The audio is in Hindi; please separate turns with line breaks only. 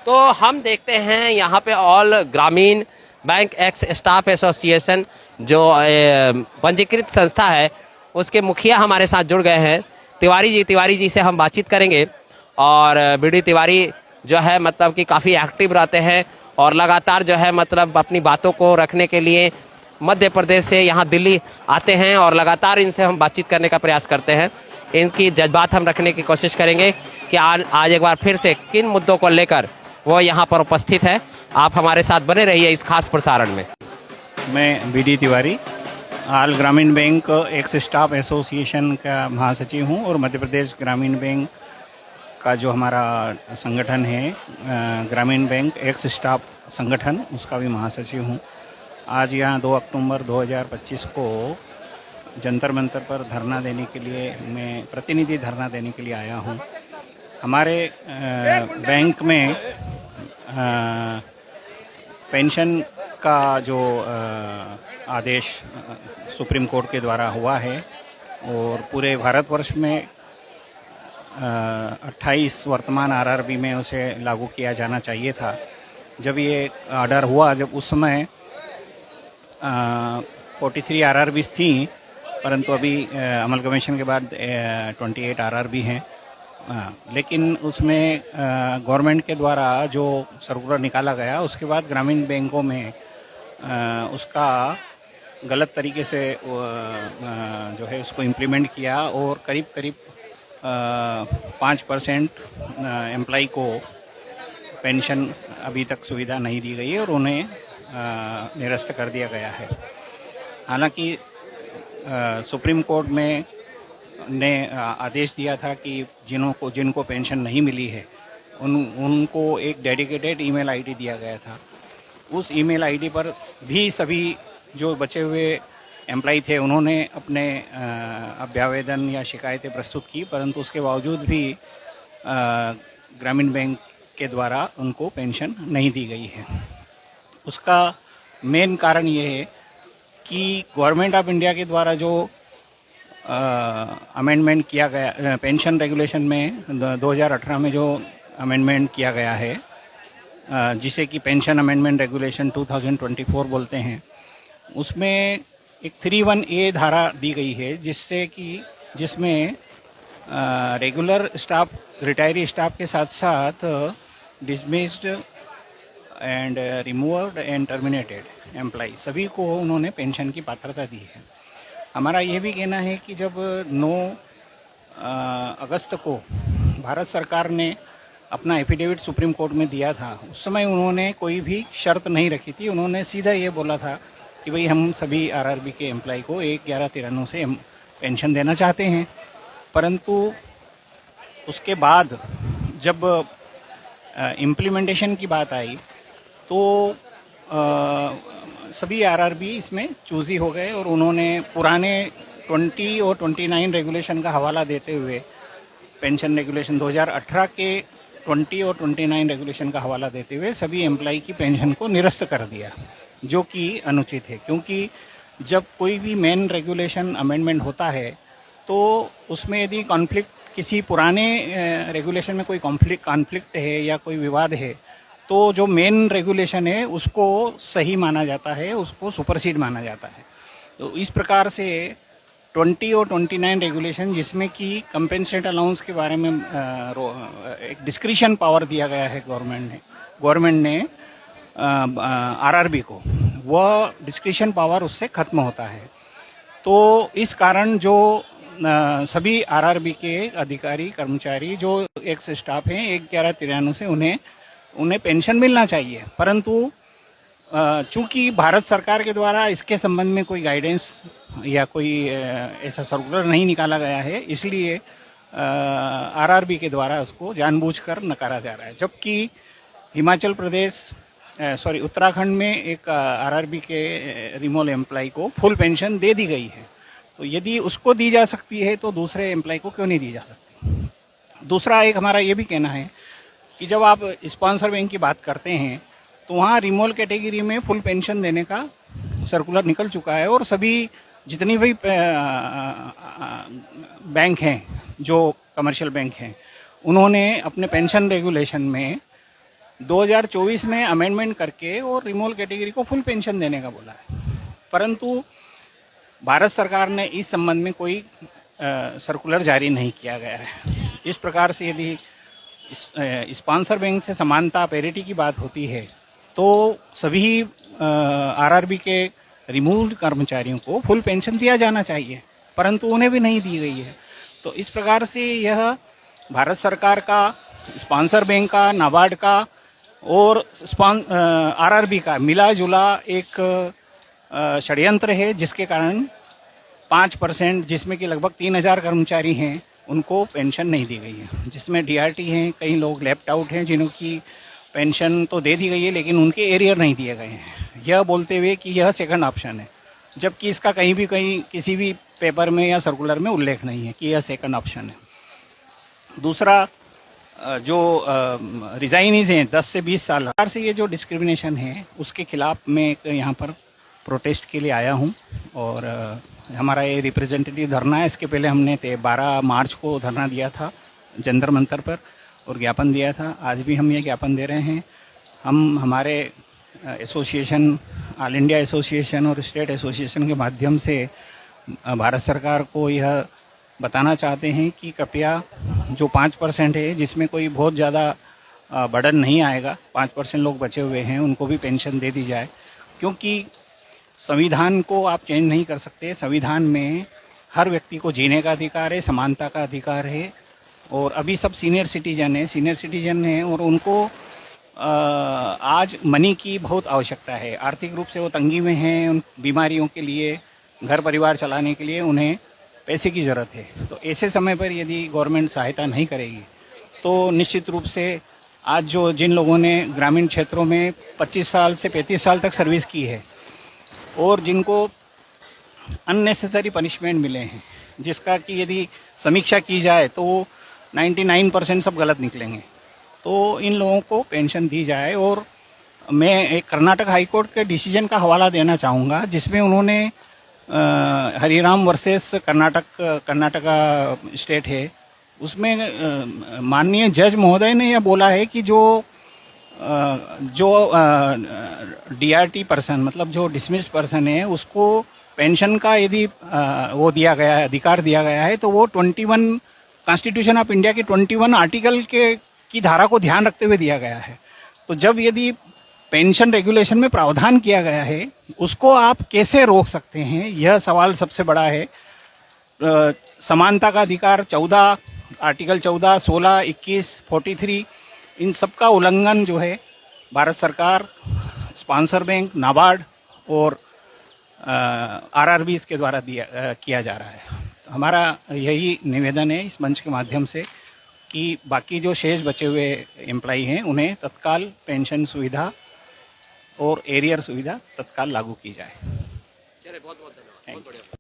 तो हम देखते हैं यहाँ पे ऑल ग्रामीण बैंक एक्स स्टाफ एसोसिएशन जो पंजीकृत संस्था है उसके मुखिया हमारे साथ जुड़ गए हैं। तिवारी जी से हम बातचीत करेंगे। और बीडी तिवारी जो है मतलब कि काफ़ी एक्टिव रहते हैं और लगातार जो है मतलब अपनी बातों को रखने के लिए मध्य प्रदेश से यहाँ दिल्ली आते हैं और लगातार इनसे हम बातचीत करने का प्रयास करते हैं। इनकी जज्बात हम रखने की कोशिश करेंगे कि आज एक बार फिर से किन मुद्दों को लेकर वो यहाँ पर उपस्थित है। आप हमारे साथ बने रहिए इस खास प्रसारण में।
मैं बीडी तिवारी ऑल ग्रामीण बैंक एक्स स्टाफ एसोसिएशन का महासचिव हूँ और मध्य प्रदेश ग्रामीण बैंक का जो हमारा संगठन है ग्रामीण बैंक एक्स स्टाफ संगठन उसका भी महासचिव हूँ। आज यहाँ 2 अक्टूबर 2025 को जंतर मंतर पर धरना देने के लिए मैं प्रतिनिधि धरना देने के लिए आया हूँ। हमारे बैंक में पेंशन का जो आदेश सुप्रीम कोर्ट के द्वारा हुआ है और पूरे भारतवर्ष में 28 वर्तमान आरआरबी में उसे लागू किया जाना चाहिए था। जब ये ऑर्डर हुआ जब उस समय 43 आरआरबीज थी, परंतु अभी अमल कमीशन के बाद 28 आरआरबी हैं। लेकिन उसमें गवर्नमेंट के द्वारा जो सर्कुलर निकाला गया उसके बाद ग्रामीण बैंकों में उसका गलत तरीके से जो है उसको इम्प्लीमेंट किया और करीब करीब 5% एम्प्लॉय को पेंशन अभी तक सुविधा नहीं दी गई है और उन्हें निरस्त कर दिया गया है। हालांकि सुप्रीम कोर्ट में ने आदेश दिया था कि जिनको पेंशन नहीं मिली है उनको एक डेडिकेटेड ईमेल आईडी दिया गया था। उस ईमेल आईडी पर भी सभी जो बचे हुए एम्प्लॉय थे उन्होंने अपने अभ्यावेदन या शिकायतें प्रस्तुत की, परंतु उसके बावजूद भी ग्रामीण बैंक के द्वारा उनको पेंशन नहीं दी गई है। उसका मेन कारण ये है कि गवर्नमेंट ऑफ इंडिया के द्वारा जो अमेंडमेंट किया गया पेंशन रेगुलेशन में 2018 में जो अमेंडमेंट किया गया है जिसे कि पेंशन अमेंडमेंट रेगुलेशन 2024 बोलते हैं, उसमें एक 31A धारा दी गई है जिसमें रेगुलर स्टाफ रिटायरी स्टाफ के साथ साथ dismissed and removed and terminated employ सभी को उन्होंने पेंशन की पात्रता दी है। हमारा ये भी कहना है कि जब 9 अगस्त को भारत सरकार ने अपना एफिडेविट सुप्रीम कोर्ट में दिया था, उस समय उन्होंने कोई भी शर्त नहीं रखी थी। उन्होंने सीधा ये बोला था कि भाई हम सभी आरआरबी के एम्प्लॉय को 1/11/93 से पेंशन देना चाहते हैं। परंतु उसके बाद जब इम्प्लीमेंटेशन की बात आई तो सभी आरआरबी इसमें चूजी हो गए और उन्होंने पुराने 20 और 29 रेगुलेशन का हवाला देते हुए पेंशन रेगुलेशन 2018 के 20 और 29 रेगुलेशन का हवाला देते हुए सभी एम्प्लॉय की पेंशन को निरस्त कर दिया, जो कि अनुचित है। क्योंकि जब कोई भी मेन रेगुलेशन अमेंडमेंट होता है तो उसमें यदि कॉन्फ्लिक्ट किसी पुराने रेगुलेशन में कोई कॉन्फ्लिक्ट है या कोई विवाद है तो जो मेन रेगुलेशन है उसको सही माना जाता है, उसको सुपरसीड माना जाता है। तो इस प्रकार से 20 और 29 रेगुलेशन जिसमें कि कंपेंसेट अलाउंस के बारे में एक डिस्क्रिशन पावर दिया गया है गवर्नमेंट ने आरआरबी को, वह डिस्क्रिशन पावर उससे खत्म होता है। तो इस कारण जो सभी आरआरबी के अधिकारी कर्मचारी जो एक्स स्टाफ हैं 1/11/93 से उन्हें पेंशन मिलना चाहिए, परंतु चूंकि भारत सरकार के द्वारा इसके संबंध में कोई गाइडेंस या कोई ऐसा सर्कुलर नहीं निकाला गया है, इसलिए आरआरबी के द्वारा उसको जानबूझकर नकारा जा रहा है। जबकि हिमाचल प्रदेश उत्तराखंड में एक आरआरबी के रिमोल एम्प्लॉय को फुल पेंशन दे दी गई है। तो यदि उसको दी जा सकती है तो दूसरे एम्प्लॉय को क्यों नहीं दी जा सकती। दूसरा एक हमारा ये भी कहना है कि जब आप स्पॉन्सर बैंक की बात करते हैं तो वहाँ रिमोल कैटेगरी में फुल पेंशन देने का सर्कुलर निकल चुका है और सभी जितनी भी बैंक हैं जो कमर्शियल बैंक हैं उन्होंने अपने पेंशन रेगुलेशन में 2024 में अमेंडमेंट करके और रिमोल कैटेगरी को फुल पेंशन देने का बोला है, परंतु भारत सरकार ने इस संबंध में कोई सर्कुलर जारी नहीं किया गया है। इस प्रकार से यदि स्पॉन्सर बैंक से समानता पैरिटी की बात होती है तो सभी आरआरबी के रिमूव्ड कर्मचारियों को फुल पेंशन दिया जाना चाहिए, परंतु उन्हें भी नहीं दी गई है। तो इस प्रकार से यह भारत सरकार का, स्पॉन्सर बैंक का, नाबार्ड का और आरआरबी का मिला जुला एक षड्यंत्र है, जिसके कारण 5% जिसमें कि लगभग 3000 कर्मचारी हैं उनको पेंशन नहीं दी गई है, जिसमें डीआरटी हैं, कई लोग लेफ्ट आउट हैं जिन्हों की पेंशन तो दे दी गई है लेकिन उनके एरियर नहीं दिए गए हैं, यह बोलते हुए कि यह सेकंड ऑप्शन है, जबकि इसका कहीं किसी भी पेपर में या सर्कुलर में उल्लेख नहीं है कि यह सेकंड ऑप्शन है। दूसरा, जो रिजाइनीज हैं 10 से 20 साल से, ये जो डिस्क्रिमिनेशन है उसके खिलाफ मैं यहाँ पर प्रोटेस्ट के लिए आया हूँ और हमारा ये रिप्रेजेंटेटिव धरना है। इसके पहले हमने 12 मार्च को धरना दिया था जंतर मंतर पर और ज्ञापन दिया था। आज भी हम ये ज्ञापन दे रहे हैं। हम हमारे एसोसिएशन, ऑल इंडिया एसोसिएशन और स्टेट एसोसिएशन के माध्यम से भारत सरकार को यह बताना चाहते हैं कि कृपया जो 5% है, जिसमें कोई बहुत ज़्यादा बर्डन नहीं आएगा, 5% लोग बचे हुए हैं, उनको भी पेंशन दे दी जाए, क्योंकि संविधान को आप चेंज नहीं कर सकते। संविधान में हर व्यक्ति को जीने का अधिकार है, समानता का अधिकार है, और अभी सब सीनियर सिटीजन हैं और उनको आज मनी की बहुत आवश्यकता है। आर्थिक रूप से वो तंगी में हैं, उन बीमारियों के लिए, घर परिवार चलाने के लिए उन्हें पैसे की ज़रूरत है। तो ऐसे समय पर यदि गवर्नमेंट सहायता नहीं करेगी तो निश्चित रूप से आज जिन लोगों ने ग्रामीण क्षेत्रों में 25 साल से 35 साल तक सर्विस की है और जिनको अननेसेसरी पनिशमेंट मिले हैं, जिसका कि यदि समीक्षा की जाए तो 99% सब गलत निकलेंगे, तो इन लोगों को पेंशन दी जाए। और मैं एक कर्नाटक हाई कोर्ट के डिसीजन का हवाला देना चाहूँगा, जिसमें उन्होंने हरिराम वर्सेस कर्नाटका स्टेट है, उसमें माननीय जज महोदय ने यह बोला है कि जो डीआरटी पर्सन, मतलब जो डिसमिस्ड पर्सन है, उसको पेंशन का यदि वो दिया गया है, अधिकार दिया गया है, तो वो 21 कॉन्स्टिट्यूशन ऑफ इंडिया के 21 आर्टिकल की धारा को ध्यान रखते हुए दिया गया है। तो जब यदि पेंशन रेगुलेशन में प्रावधान किया गया है, उसको आप कैसे रोक सकते हैं, यह सवाल सबसे बड़ा है। समानता का अधिकार 14, आर्टिकल 14, 16, 21, 43, इन सब का उल्लंघन जो है भारत सरकार, स्पॉन्सर बैंक, नाबार्ड और आरआरबी के द्वारा किया जा रहा है। हमारा यही निवेदन है इस मंच के माध्यम से कि बाकी जो शेष बचे हुए एम्प्लॉई हैं उन्हें तत्काल पेंशन सुविधा और एरियर सुविधा तत्काल लागू की जाए।
चलिए, बहुत बहुत धन्यवाद। बहुत बढ़िया।